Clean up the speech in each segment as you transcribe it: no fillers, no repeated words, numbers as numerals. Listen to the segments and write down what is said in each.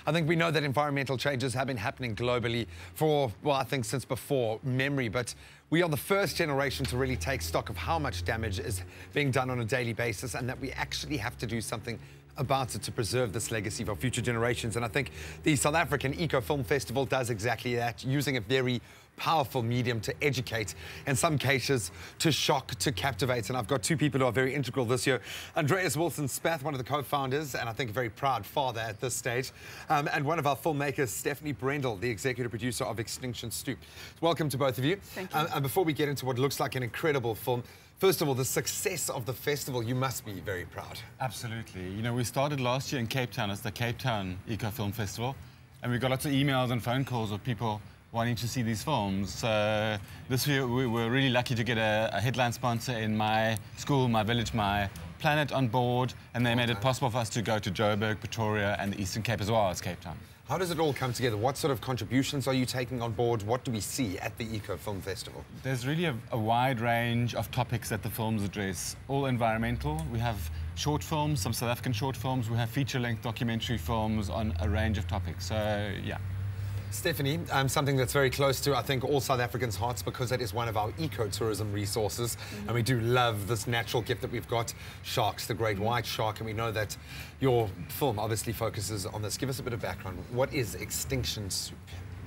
I think we know that environmental changes have been happening globally for, well, I think since before memory, but we are the first generation to really take stock of how much damage is being done on a daily basis, and that we actually have to do something about it to preserve this legacy for future generations. And I think the South African Eco Film Festival does exactly that, using a very powerful medium to educate, in some cases to shock, to captivate. And I've got two people who are very integral this year. Andreas Wilson-Späth, one of the co-founders, and I think a very proud father at this stage, and one of our filmmakers, Stephanie Brendel, the executive producer of Extinction Soup. Welcome to both of you. Thank you. And before we get into what looks like an incredible film, first of all, the success of the festival, you must be very proud. Absolutely. You know, we started last year in Cape Town as the Cape Town Eco Film Festival, and we got lots of emails and phone calls of people wanting to see these films. So this year we were really lucky to get a headline sponsor in my school, my village, my planet on board, and they made it possible for us to go to Johannesburg, Pretoria and the Eastern Cape as well as Cape Town. How does it all come together? What sort of contributions are you taking on board? What do we see at the Eco Film Festival? There's really a wide range of topics that the films address, all environmental. We have short films, some South African short films. We have feature-length documentary films on a range of topics. So, yeah. Stephanie, something that's very close to, I think, all South Africans' hearts, because that is one of our ecotourism resources. And we do love this natural gift that we've got, sharks, the great white shark. And we know that your film obviously focuses on this. Give us a bit of background. What is Extinction Soup?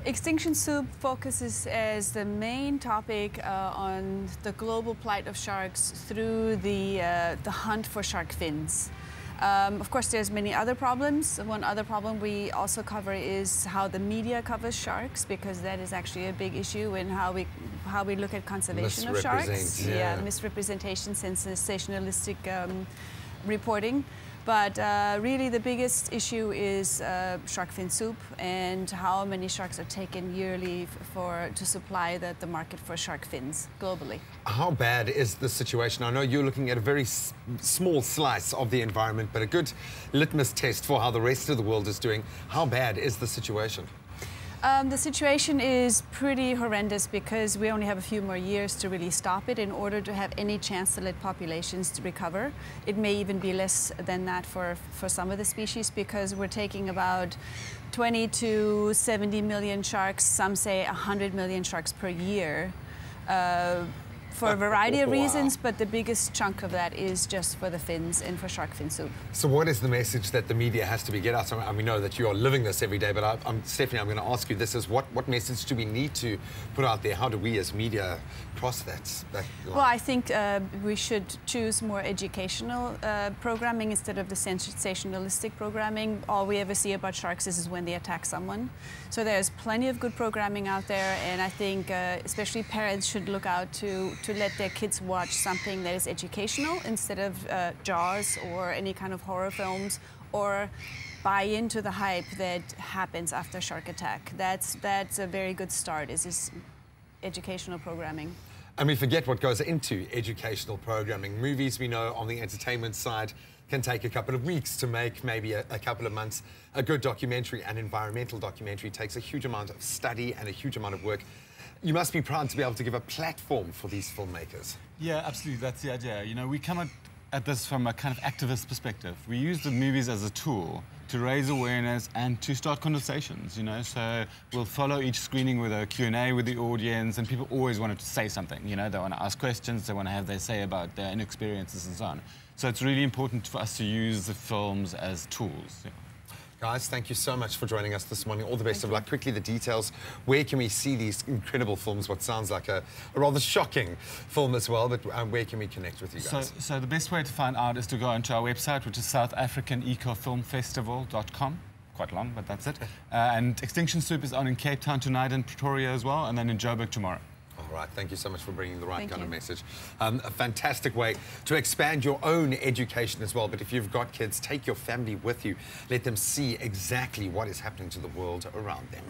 Extinction Soup focuses as the main topic on the global plight of sharks through the hunt for shark fins. Of course, there's many other problems. One other problem we also cover is how the media covers sharks, because that is actually a big issue in how we look at conservation of sharks. Yeah, misrepresentation, sensationalistic reporting. But really the biggest issue is shark fin soup and how many sharks are taken yearly to supply the market for shark fins globally. How bad is the situation? I know you're looking at a very small slice of the environment, but a good litmus test for how the rest of the world is doing. How bad is the situation? The situation is pretty horrendous because we only have a few more years to really stop it in order to have any chance to let populations to recover. It may even be less than that for some of the species, because we're taking about 20 to 70 million sharks, some say 100 million sharks per year, for a variety of reasons, but the biggest chunk of that is just for the fins and for shark fin soup. So what is the message that the media has to be get out? And we know that you are living this every day, but Stephanie, I'm going to ask you this, is what message do we need to put out there? How do we as media cross that line? Well, I think we should choose more educational programming instead of the sensationalistic programming. All we ever see about sharks is when they attack someone. So there's plenty of good programming out there, and I think especially parents should look out to let their kids watch something that is educational instead of Jaws or any kind of horror films, or buy into the hype that happens after shark attack. That's a very good start, is educational programming. And we forget what goes into educational programming. Movies, we know, on the entertainment side, can take a couple of weeks to make, maybe a couple of months. A good documentary, an environmental documentary, takes a huge amount of study and a huge amount of work. You must be proud to be able to give a platform for these filmmakers. Yeah, absolutely. That's the idea. You know, we come at this from a kind of activist perspective. We use the movies as a tool to raise awareness and to start conversations, you know. So we'll follow each screening with a Q&A with the audience, and people always wanted to say something, you know. They want to ask questions, they want to have their say about their own experiences and so on. So it's really important for us to use the films as tools. Yeah. Guys, thank you so much for joining us this morning. All the best of luck. Quickly, the details. Where can we see these incredible films? What sounds like a rather shocking film as well, but where can we connect with you guys? So the best way to find out is to go onto our website, which is southafricanecofilmfestival.com. Quite long, but that's it. And Extinction Soup is on in Cape Town tonight and Pretoria as well, and then in Joburg tomorrow. All right, thank you so much for bringing the right kind of message. A fantastic way to expand your own education as well. But if you've got kids, take your family with you. Let them see exactly what is happening to the world around them.